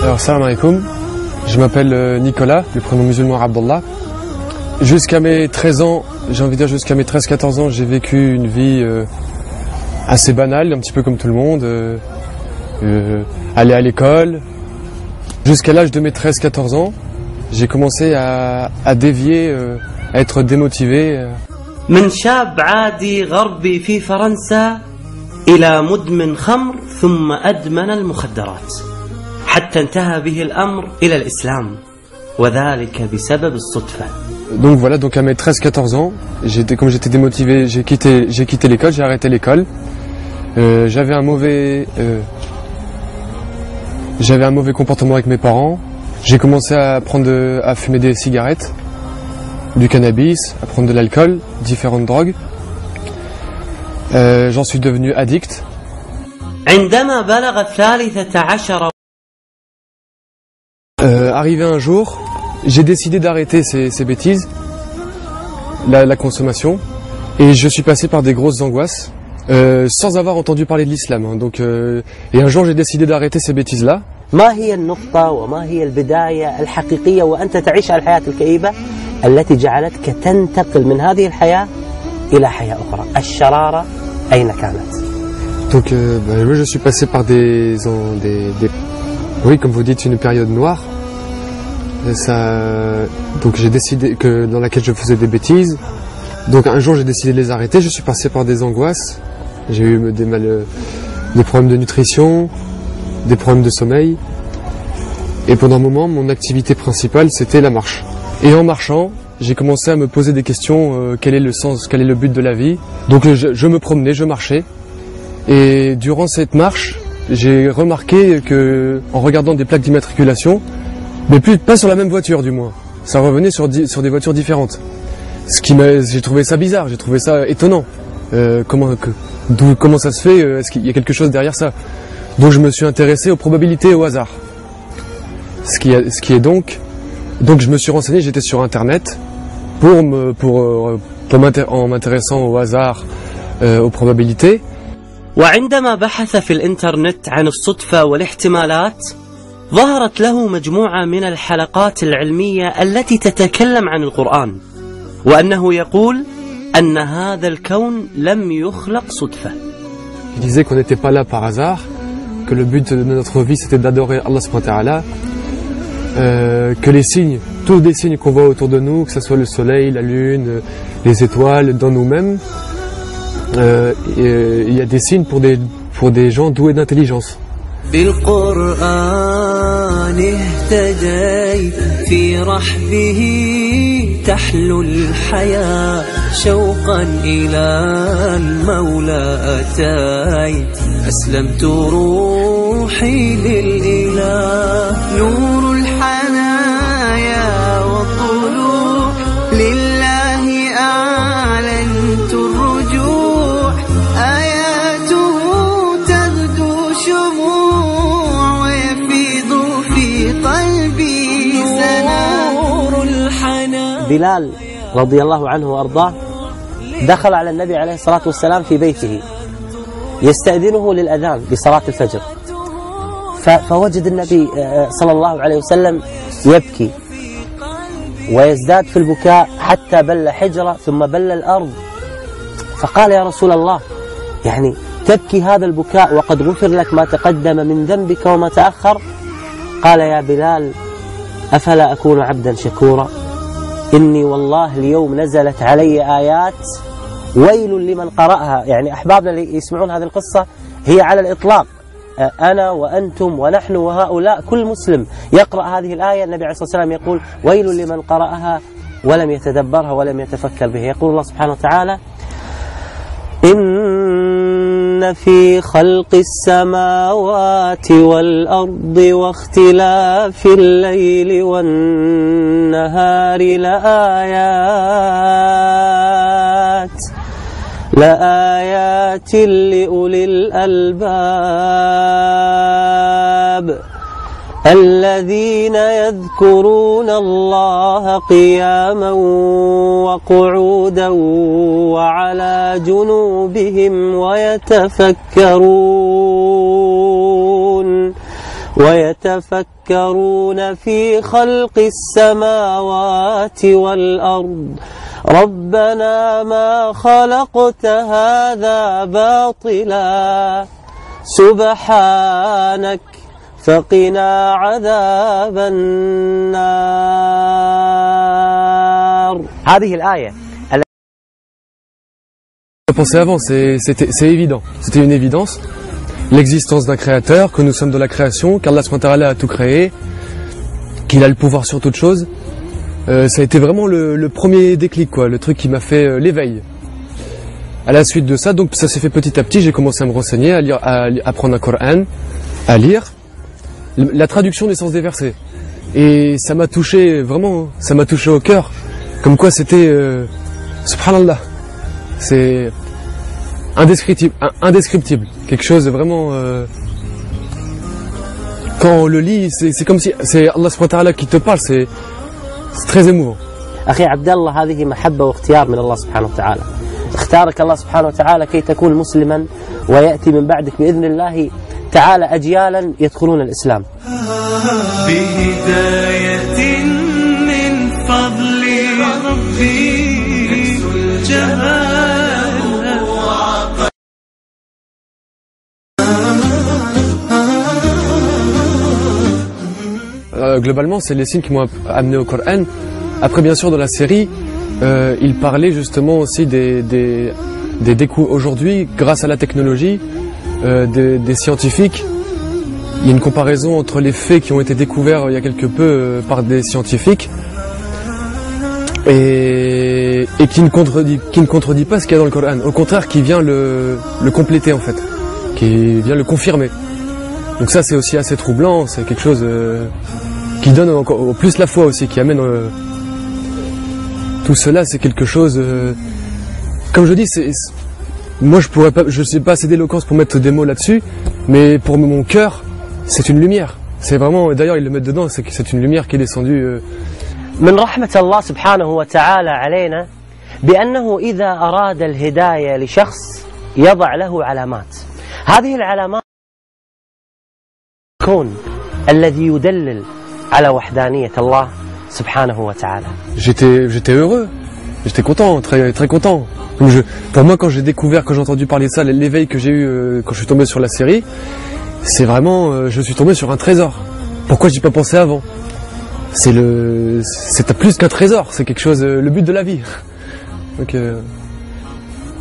Alors, salam alaikum. Je m'appelle Nicolas, le prénom musulman Abdallah. Jusqu'à mes 13 ans, j'ai envie de dire jusqu'à mes 13-14 ans, j'ai vécu une vie assez banale, un petit peu comme tout le monde. Aller à l'école. Jusqu'à l'âge de mes 13-14 ans, j'ai commencé à dévier, à être démotivé. من شاب عادي غربي في فرنسا إلى مدمن خمر ثم أدمن المخدرات حتى انتهى به الأمر إلى الإسلام وذلك بسبب الصدفة. Donc voilà, donc à mes 13-14 ans, comme j'étais démotivé, j'ai quitté l'école, j'ai arrêté l'école. J'avais un mauvais comportement avec mes parents. J'ai commencé à fumer des cigarettes, du cannabis, à prendre de l'alcool, différentes drogues. J'en suis devenu addict. عندما بلغ 13 Arrivé un jour, j'ai décidé d'arrêter ces bêtises, la consommation, et je suis passé par des grosses angoisses, sans avoir entendu parler de l'islam. Hein. Donc, et un jour, j'ai décidé d'arrêter ces bêtises-là. ما هي النقطة وما هي البداية الحقيقية وأنت تعيش الحياة الكئيبة التي جعلتك تنتقل من هذه الحياة إلى حياة أخرى؟ الشرارة أين كانت؟ Donc, je suis passé par oui, comme vous dites, une période noire. Donc j'ai décidé dans laquelle je faisais des bêtises. Donc un jour j'ai décidé de les arrêter. Je suis passé par des angoisses. J'ai eu des problèmes de nutrition, des problèmes de sommeil. Et pendant un moment, mon activité principale, c'était la marche. Et en marchant, j'ai commencé à me poser des questions. Quel est le sens, quel est le but de la vie? Donc je me promenais, je marchais. Et durant cette marche, j'ai remarqué que, en regardant des plaques d'immatriculation, mais pas sur la même voiture du moins, ça revenait sur des voitures différentes. J'ai trouvé ça bizarre, j'ai trouvé ça étonnant. Comment ça se fait? Est-ce qu'il y a quelque chose derrière ça? Donc je me suis intéressé aux probabilités et au hasard. Donc je me suis renseigné, j'étais sur internet en m'intéressant au hasard, aux probabilités. وعندما بحث في الإنترنت عن الصدفة والاحتمالات ظهرت له مجموعة من الحلقات العلمية التي تتكلم عن القرآن وأنه يقول أن هذا الكون لم يخلق صدفة. Il disait qu'on n'était pas là par hasard, que le but de notre vie c'était d'adorer Allah subhanahu wa ta'ala, que les signes, tous les signes qu'on voit autour de nous, que ce soit le soleil, la lune, les étoiles, dans nous-mêmes, il y a des signes pour des gens doués d'intelligence. بالقرآن اهتديت في رحبه تحلو الحياة شوقا إلى المولى أتيت أسلمت روحي للإله نور الحنايا والطلوع لله أعلنت الرجوع آياته تغدو شموع ويفيض في قلبي سنور الحنان. بلال رضي الله عنه وأرضاه دخل على النبي عليه الصلاة والسلام في بيته يستأذنه للأذان بصلاة الفجر، فوجد النبي صلى الله عليه وسلم يبكي ويزداد في البكاء حتى بل حجرة ثم بل الأرض، فقال يا رسول الله يعني تبكي هذا البكاء وقد غفر لك ما تقدم من ذنبك وما تأخر؟ قال يا بلال أفلا أكون عبدا شكورا؟ إني والله اليوم نزلت علي آيات ويل لمن قرأها. يعني أحبابنا اللي يسمعون هذه القصة هي على الإطلاق أنا وأنتم ونحن وهؤلاء كل مسلم يقرأ هذه الآية النبي عليه الصلاة والسلام يقول ويل لمن قرأها ولم يتدبرها ولم يتفكر به. يقول الله سبحانه وتعالى إن في خلق السماوات والأرض واختلاف الليل والنهار لآيات لأولي الألباب الذين يذكرون الله قياما وقعودا وعلى جنوبهم ويتفكرون في خلق السماوات والأرض ربنا ما خلقت هذا باطلا سبحانك فقنا عذاب النار. هذه الآية Pensé avant, c'est évident, c'était une évidence, l'existence d'un créateur, que nous sommes de la création, qu'Allah SWT a tout créé, qu'il a le pouvoir sur toute chose. Ça a été vraiment le premier déclic, quoi, le truc qui m'a fait l'éveil. À la suite de ça, donc ça s'est fait petit à petit, j'ai commencé à me renseigner, à lire, à apprendre un Coran, à lire la traduction des sens des versets. Et ça m'a touché, vraiment, ça m'a touché au cœur, comme quoi c'était, subhanallah, c'est indescriptible, quelque chose de vraiment... quand on le lit, c'est comme si c'est Allah SWT qui te parle, c'est très émouvant. أخي عبد الله هذه محبة واختيار من الله سبحانه وتعالى. اختارك الله سبحانه وتعالى كي تكون مسلما ويأتي من بعدك بإذن الله تعالى أجيالا يدخلون الإسلام. بهداية من فضل ربي الجمال. Globalement, c'est les signes qui m'ont amené au Coran. Après, bien sûr, dans la série, il parlait justement aussi des découvertes aujourd'hui, grâce à la technologie, des scientifiques. Il y a une comparaison entre les faits qui ont été découverts il y a quelque peu par des scientifiques et qui ne contredit pas ce qu'il y a dans le Coran. Au contraire, qui vient le compléter en fait, qui vient le confirmer. Donc ça, c'est aussi assez troublant. C'est quelque chose qui donne encore plus la foi aussi, qui amène tout cela. C'est quelque chose. Comme je dis, moi je sais pas assez d'éloquence pour mettre des mots là-dessus, mais pour mon cœur, c'est une lumière. C'est vraiment, d'ailleurs ils le mettent dedans, c'est une lumière qui est descendue. من رحمة الله سبحانه وتعالى علينا بأنه إذا أراد الهداية لشخص يضع له علامات. هذه العلامات الكون الذي يدلل على وحدانية الله سبحانه وتعالى. J'étais heureux, j'étais content, très très content. Pour moi, quand j'ai entendu parler de ça, l'éveil que j'ai eu quand je suis tombé sur la série, c'est vraiment, je suis tombé sur un trésor. Pourquoi j'y ai pas pensé avant? C'est plus qu'un trésor, c'est quelque chose, le but de la vie. Donc,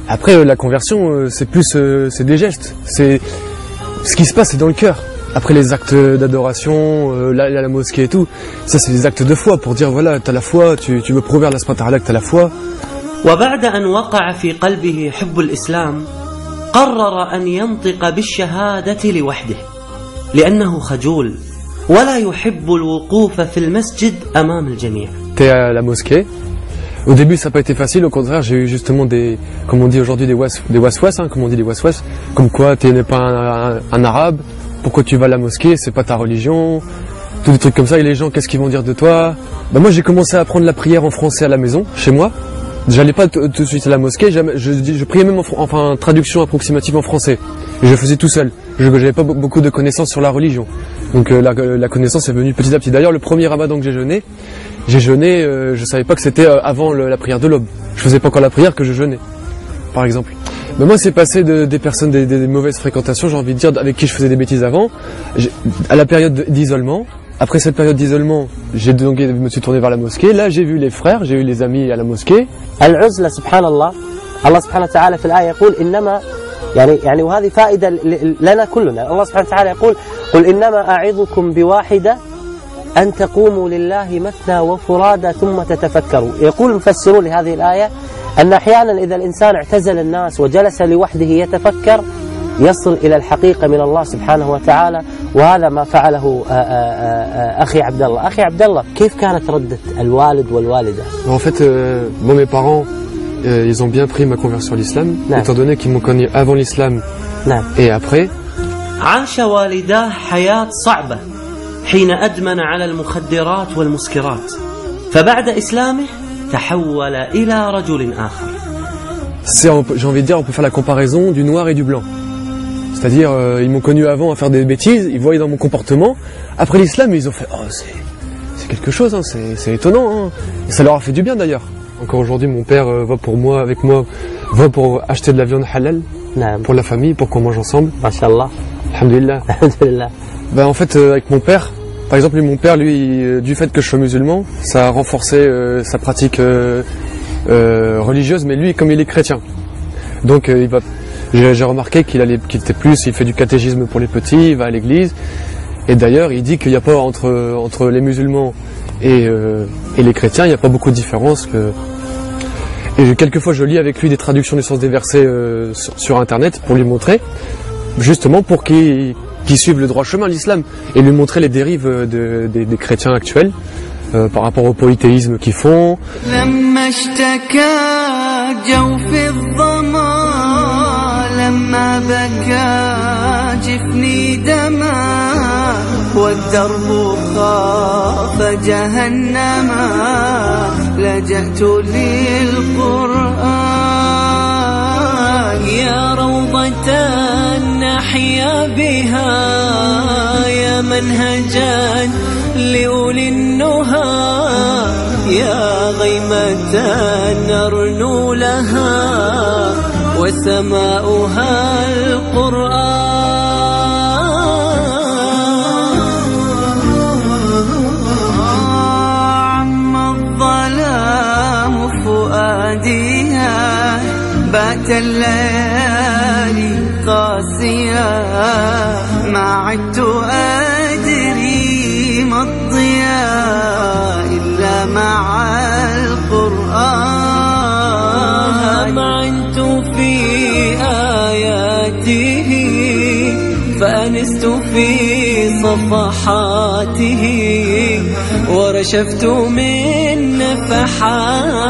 après, la conversion, c'est plus, c'est des gestes. C'est ce qui se passe, c'est dans le cœur. Après les actes d'adoration, la mosquée et tout, ça c'est des actes de foi pour dire voilà, t'as la foi, tu veux prouver à Allah subhanahu wa ta'ala que t'as la foi. وبعد أن وقع في قلبه حب الإسلام قرر أن ينطق بالشهادة لوحده لأنه خجول ولا يحب الوقوف في المسجد أمام الجميع. T'es à la mosquée. Au début, ça n'a pas été facile. Au contraire, j'ai eu justement comme on dit aujourd'hui, des waswas, hein, comme on dit des waswas, comme quoi tu n'es pas un arabe. Pourquoi tu vas à la mosquée? C'est pas ta religion. Tous des trucs comme ça. Et les gens, qu'est-ce qu'ils vont dire de toi? Moi, j'ai commencé à apprendre la prière en français à la maison, chez moi. J'allais pas tout de suite à la mosquée. Je priais même en traduction approximative en français. Et je faisais tout seul. Je n'avais pas beaucoup de connaissances sur la religion. Donc la connaissance est venue petit à petit. D'ailleurs, le premier ramadan que j'ai jeûné, je savais pas que c'était avant la prière de l'aube. Je faisais pas encore la prière que je jeûnais, par exemple. Mais moi, c'est passé des personnes, des mauvaises fréquentations, j'ai envie de dire, avec qui je faisais des bêtises avant, à la période d'isolement. Après cette période d'isolement, je me suis tourné vers la mosquée. Là, j'ai vu les frères, j'ai eu les amis à la mosquée. العزلة سبحان الله الله سبحانه وتعالى في الآية يقول إنما يعني وهذه فائدة لنا كلنا. الله سبحانه وتعالى يقول قل إنما أعظكم بواحدة أن تقوموا لله مثنى وفرادى ثم تتفكروا. يقول المفسرون لهذه الآية أن أحيانا إذا الإنسان اعتزل الناس وجلس لوحده يتفكر يصل إلى الحقيقة من الله سبحانه وتعالى. وهذا ما فعله أخي عبد الله. أخي عبد الله كيف كانت ردة الوالد والوالدة؟ En fait, mes parents, ils ont bien pris ma conversion à l'islam, étant donné qu'ils m'ont connu avant l'islam et après. عاش والداه حياة صعبة حين أدمن على المخدرات والمسكرات فبعد إسلامه تحول إلى رجل آخر. J'ai envie de dire, on peut faire la comparaison du noir et du blanc. C'est-à-dire, ils m'ont connu avant à faire des bêtises, ils voyaient dans mon comportement. Après l'islam, ils ont fait, oh, c'est quelque chose, hein, c'est étonnant. Hein. Et ça leur a fait du bien d'ailleurs. Encore aujourd'hui, mon père va pour acheter de la viande halal pour la famille, pour qu'on mange ensemble. Masha'Allah. Alhamdulillah. Alhamdulillah. Ben, en fait, avec mon père, par exemple, mon père, lui, du fait que je sois musulman, ça a renforcé sa pratique religieuse, mais lui, comme il est chrétien. Donc, j'ai remarqué il fait du catéchisme pour les petits, il va à l'église. Et d'ailleurs, il dit qu'il n'y a pas entre les musulmans et les chrétiens, il n'y a pas beaucoup de différence. Et quelquefois, je lis avec lui des traductions du sens des versets sur Internet pour lui montrer, justement pour qu'il suive le droit chemin, l'islam, et lui montrer les dérives des chrétiens actuels par rapport au polythéisme qu'ils font. لما بكى جفني دما والدرب خاف جهنما لجأت للقرآن يا روضة نحيا بها يا منهجا لأولي النهى يا غيمة نرنو لها وسماؤها القرآن عم الظلام فؤاديها بات الليالي قاسيا ما عدت أدري ما الضياء إلا مع القرآن معنت في آياته فأنست في صفحاته ورشفت من نفحاته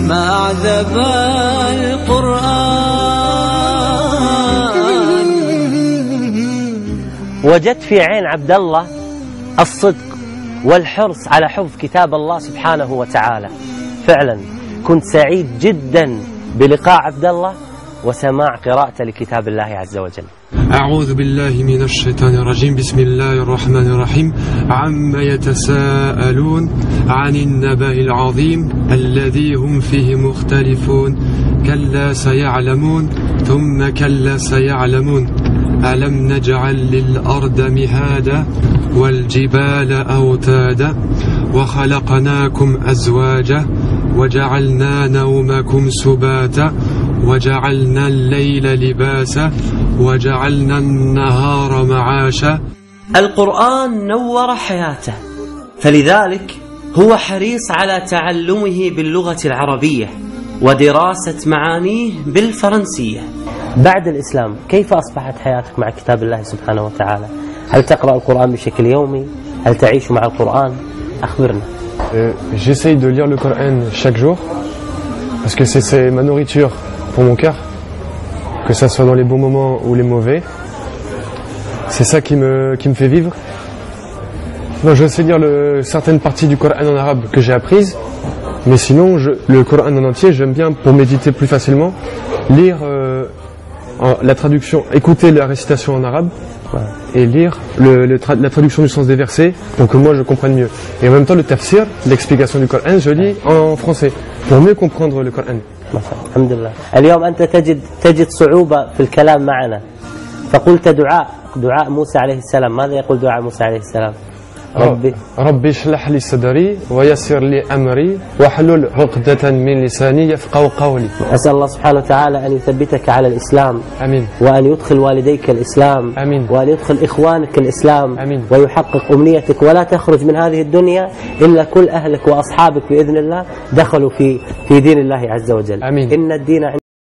ما أعذب القرآن. وجدت في عين عبد الله الصدق والحرص على حفظ كتاب الله سبحانه وتعالى. فعلا كنت سعيد جدا بلقاء عبد الله وسماع قراءته لكتاب الله عز وجل. أعوذ بالله من الشيطان الرجيم. بسم الله الرحمن الرحيم. عما يتساءلون عن النبأ العظيم الذي هم فيه مختلفون كلا سيعلمون ثم كلا سيعلمون ألم نجعل للأرض مهادا والجبال أوتادا وخلقناكم أزواجا وجعلنا نومكم سباتا وجعلنا الليل لباسا وجعلنا النهار معاشا. القرآن نور حياته، فلذلك هو حريص على تعلمه باللغة العربية ودراسة معانيه بالفرنسية. بعد الإسلام كيف أصبحت حياتك مع كتاب الله سبحانه وتعالى؟ هل تقرأ القرآن بشكل يومي؟ هل تعيش مع القرآن؟ أخبرنا. J'essaye de lire le Coran chaque jour parce que c'est ma nourriture pour mon cœur, que ça soit dans les bons moments ou les mauvais. C'est ça qui me fait vivre. Non, je sais lire certaines parties du Coran en arabe que j'ai apprises, mais sinon le Coran en entier j'aime bien pour méditer plus facilement, lire la traduction, écouter la récitation en arabe et lire la traduction du sens des versets pour que moi je comprenne mieux. Et en même temps le tafsir, l'explication du Coran, je lis en français pour mieux comprendre le Coran. الحمد لله. اليوم أنت تجد صعوبة في الكلام معنا، فقلت دعاء موسى عليه السلام. ماذا يقول دعاء موسى عليه السلام؟ ربي اشرح لي صدري ويسر لي أمري واحلل عقدة من لساني يفقهوا قولي. أسأل الله سبحانه وتعالى أن يثبتك على الإسلام. آمين. وأن يدخل والديك الإسلام. آمين. وأن يدخل إخوانك الإسلام. آمين. ويحقق أمنيتك ولا تخرج من هذه الدنيا إلا كل أهلك وأصحابك بإذن الله دخلوا في دين الله عز وجل. آمين. إن الدين